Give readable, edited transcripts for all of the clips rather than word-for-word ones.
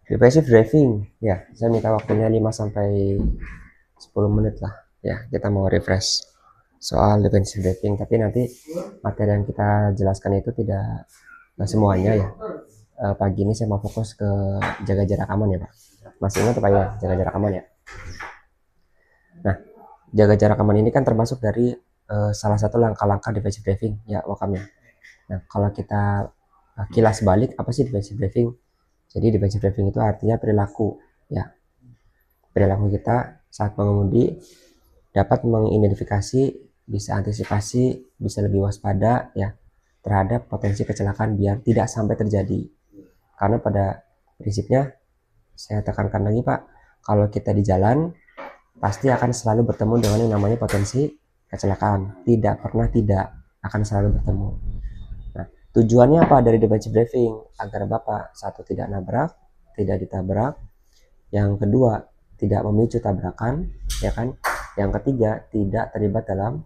Defensive driving, ya, saya minta waktunya 5 sampai 10 menit lah. Ya, kita mau refresh soal defensive driving, tapi nanti materi yang kita jelaskan itu tidak semuanya ya. Pagi ini saya mau fokus ke jaga jarak aman ya Pak. Masih ingat Pak ya, jaga jarak aman ya. Nah, jaga jarak aman ini kan termasuk dari salah satu langkah-langkah defensive driving ya wakamnya. Nah, kalau kita kilas balik, apa sih defensive driving? Jadi defensive driving itu artinya perilaku ya. Perilaku kita saat mengemudi dapat mengidentifikasi, bisa antisipasi, bisa lebih waspada ya terhadap potensi kecelakaan biar tidak sampai terjadi. Karena pada prinsipnya saya tekankan lagi Pak, kalau kita di jalan pasti akan selalu bertemu dengan yang namanya potensi kecelakaan. Tidak pernah tidak, akan selalu bertemu. Nah, tujuannya apa dari defensive driving? Agar Bapak satu tidak nabrak, tidak ditabrak. Yang kedua, tidak memicu tabrakan, ya kan? Yang ketiga, tidak terlibat dalam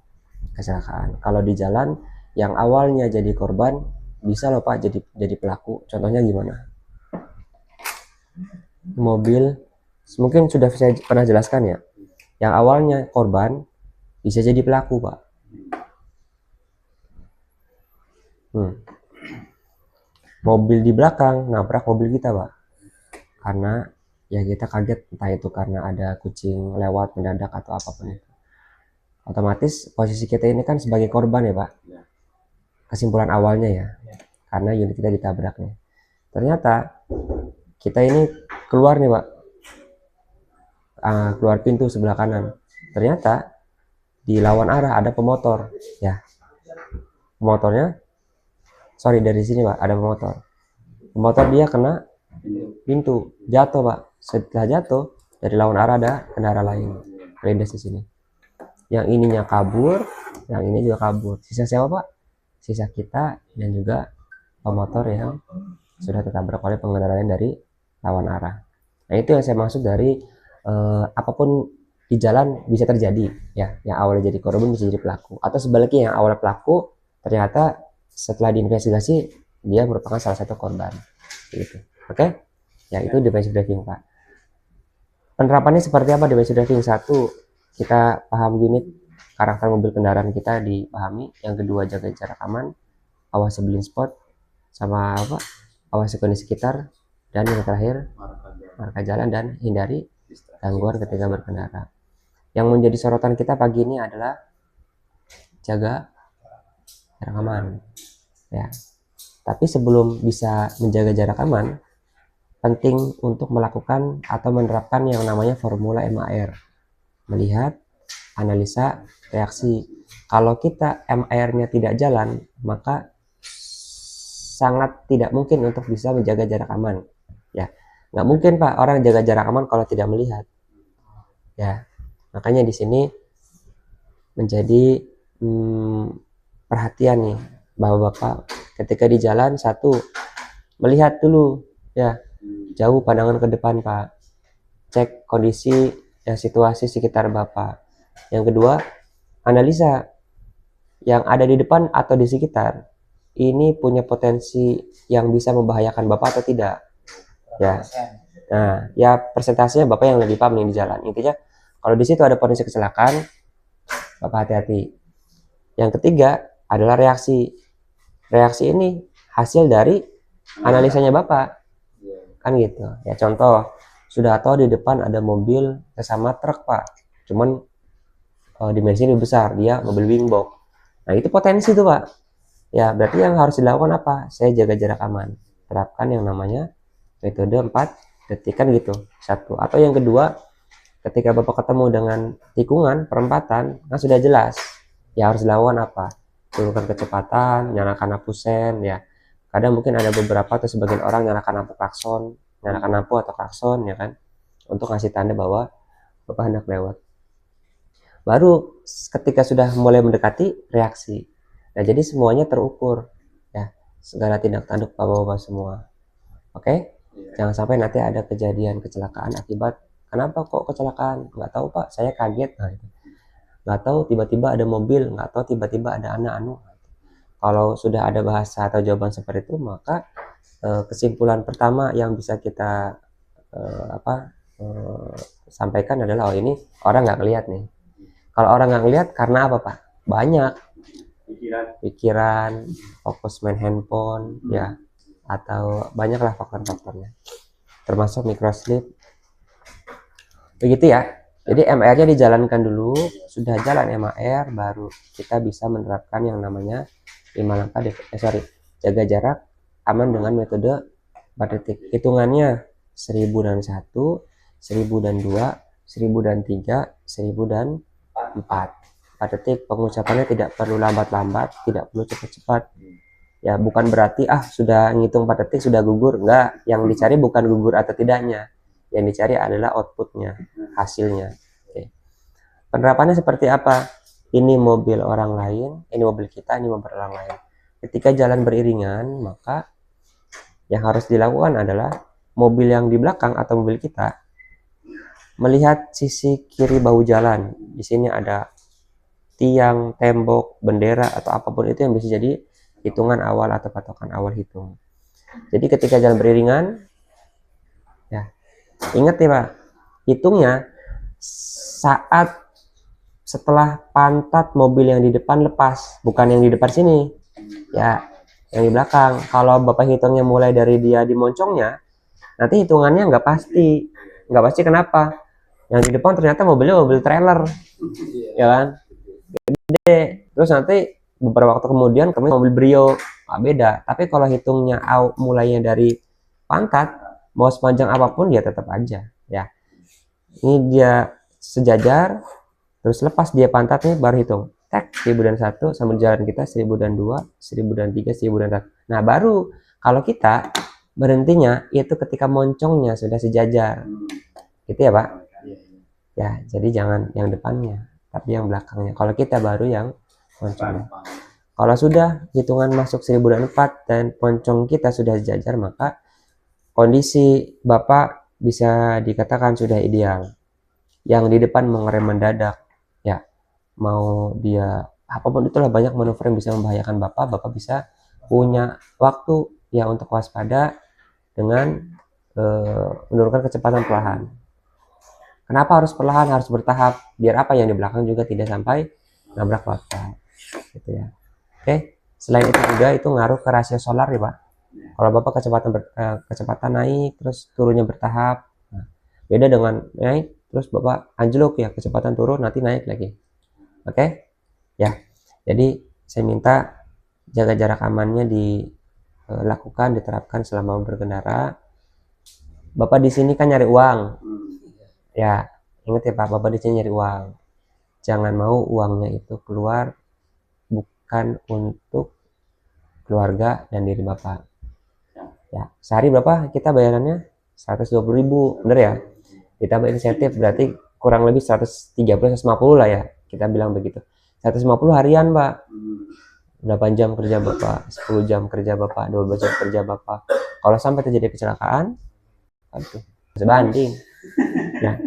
kecelakaan. Kalau di jalan yang awalnya jadi korban bisa loh Pak jadi pelaku. Contohnya gimana? Mobil mungkin sudah saya pernah jelaskan ya. Yang awalnya korban bisa jadi pelaku Pak. Mobil di belakang nabrak mobil kita Pak. Karena ya kita kaget, entah itu karena ada kucing lewat mendadak atau apapun itu. Otomatis posisi kita ini kan sebagai korban ya Pak. Kesimpulan awalnya ya. Karena unit kita ditabrak nih. Ternyata kita ini keluar nih Pak. Keluar pintu sebelah kanan. Ternyata di lawan arah ada pemotor ya. Pemotornya dari sini Pak, ada pemotor. Pemotor dia kena pintu, jatuh Pak. Setelah jatuh, dari lawan arah ada kendaraan lain melindas di sini. Yang ininya kabur, yang ini juga kabur. Sisa siapa Pak? Sisa kita dan juga pemotor yang sudah tertabrak oleh pengendara lain dari lawan arah. Nah, itu yang saya maksud dari apapun di jalan bisa terjadi ya. Yang awalnya jadi korban bisa jadi pelaku, atau sebaliknya yang awalnya pelaku ternyata setelah diinvestigasi dia merupakan salah satu korban gitu. Oke? Ya, itu defensive driving Pak. Penerapannya seperti apa defensive driving? Satu, kita paham unit karakter mobil kendaraan kita dipahami. Yang kedua, jaga jarak aman, awasi blind spot, sama apa? Awasi kondisi sekitar, dan yang terakhir marka jalan dan hindari gangguan ketika berkendara. Yang menjadi sorotan kita pagi ini adalah jaga jarak aman ya. Tapi sebelum bisa menjaga jarak aman, penting untuk melakukan atau menerapkan yang namanya formula MAR. Melihat, analisa, reaksi. Kalau kita MAR-nya tidak jalan, maka sangat tidak mungkin untuk bisa menjaga jarak aman. Ya, nggak mungkin Pak orang jaga jarak aman kalau tidak melihat. Ya, makanya di sini menjadi perhatian nih Bapak-bapak, ketika di jalan, satu, melihat dulu ya, jauh pandangan ke depan Pak, cek kondisi ya, situasi sekitar Bapak. Yang kedua, analisa yang ada di depan atau di sekitar ini punya potensi yang bisa membahayakan Bapak atau tidak ya. Nah ya, persentasenya Bapak yang lebih paham nih di jalan. Intinya kalau di situ ada potensi kecelakaan, Bapak hati-hati. Yang ketiga adalah reaksi. Reaksi ini hasil dari analisanya Bapak kan gitu ya. Contoh, sudah tahu di depan ada mobil sesama truk Pak, cuman dimensinya lebih besar, dia mobil wing box. Nah itu potensi tuh Pak ya. Berarti yang harus dilakukan apa? Saya jaga jarak aman, terapkan yang namanya metode 4 detik kan gitu. Satu. Atau yang kedua, ketika Bapak ketemu dengan tikungan perempatan, kan sudah jelas ya harus dilakukan apa. Turunkan kecepatan, nyalakan lampu sen ya. Kadang mungkin ada beberapa atau sebagian orang nyalakan lampu klakson, nyalakan lampu atau klakson ya kan, untuk ngasih tanda bahwa Bapak hendak lewat. Baru ketika sudah mulai mendekati, reaksi. Nah jadi semuanya terukur ya, segala tindak tanduk Bapak-bapak semua. Oke? Jangan sampai nanti ada kejadian kecelakaan akibat kenapa kok kecelakaan? Nggak tahu Pak, saya kaget. Nah, itu. Nggak tahu tiba-tiba ada mobil, nggak tahu tiba-tiba ada anak anu. Kalau sudah ada bahasa atau jawaban seperti itu, maka kesimpulan pertama yang bisa kita sampaikan adalah, oh ini orang nggak ngelihat nih. Kalau orang nggak ngelihat karena apa Pak? Banyak pikiran, fokus main handphone, ya, atau banyaklah faktor-faktornya, termasuk microsleep. Begitu ya. Jadi MR-nya dijalankan dulu, sudah jalan MR, baru kita bisa menerapkan yang namanya 5 langkah jaga jarak aman dengan metode 4 detik. Hitungannya 1001, 1002, 1003, 1004. 4 detik. Pengucapannya tidak perlu lambat-lambat, tidak perlu cepat-cepat. Ya, bukan berarti sudah ngitung 4 detik sudah gugur. Enggak, yang dicari bukan gugur atau tidaknya. Yang dicari adalah outputnya, hasilnya. Oke. Penerapannya seperti apa? Ini mobil orang lain, ini mobil kita, ini mobil orang lain. Ketika jalan beriringan, maka yang harus dilakukan adalah mobil yang di belakang atau mobil kita melihat sisi kiri bahu jalan. Di sini ada tiang, tembok, bendera, atau apapun itu yang bisa jadi hitungan awal atau patokan awal hitung. Jadi ketika jalan beriringan, ya, ingat ya Pak, hitungnya saat setelah pantat mobil yang di depan lepas, bukan yang di depan sini, ya, yang di belakang. Kalau Bapak hitungnya mulai dari dia dimoncongnya, nanti hitungannya nggak pasti. Nggak pasti kenapa? Yang di depan ternyata mobilnya mobil trailer, ya kan? Gede. Terus nanti beberapa waktu kemudian kami mobil Brio, beda. Tapi kalau hitungnya mulainya dari pantat, mau sepanjang apapun dia tetap aja, ya. Ini dia sejajar, terus lepas dia pantatnya baru hitung. Tek, 1001 sambil jalan kita 1002, 1003, 1001. Nah, baru kalau kita berhentinya itu ketika moncongnya sudah sejajar. Gitu ya, Pak? Ya, jadi jangan yang depannya, tapi yang belakangnya. Kalau kita baru yang moncongnya. Kalau sudah hitungan masuk 1004 dan poncong kita sudah sejajar, maka kondisi Bapak bisa dikatakan sudah ideal. Yang di depan mengerem mendadak, ya, mau dia apapun itulah, banyak manuver yang bisa membahayakan Bapak bisa punya waktu ya untuk waspada dengan menurunkan kecepatan perlahan. Kenapa harus perlahan, harus bertahap, biar apa yang di belakang juga tidak sampai nabrak Bapak, gitu ya. Oke, selain itu juga itu ngaruh ke rasio solar ya Pak. Kalau Bapak kecepatan naik terus turunnya bertahap, nah, beda dengan naik terus Bapak anjlok, ya, kecepatan turun nanti naik lagi. Oke, ya. Jadi saya minta jaga jarak amannya dilakukan, diterapkan selama berkendara. Bapak di sini kan nyari uang, ya, ingat ya Pak, Bapak di sini nyari uang. Jangan mau uangnya itu keluar bukan untuk keluarga dan diri Bapak. Ya, sehari berapa kita bayarannya? 120.000, bener ya? Kita insentif berarti kurang lebih 130, 150 lah ya, kita bilang begitu. 150 harian Pak. 8 jam kerja Bapak, 10 jam kerja Bapak, 12 jam kerja Bapak. Kalau sampai terjadi kecelakaan, aduh, sebanding. Nah,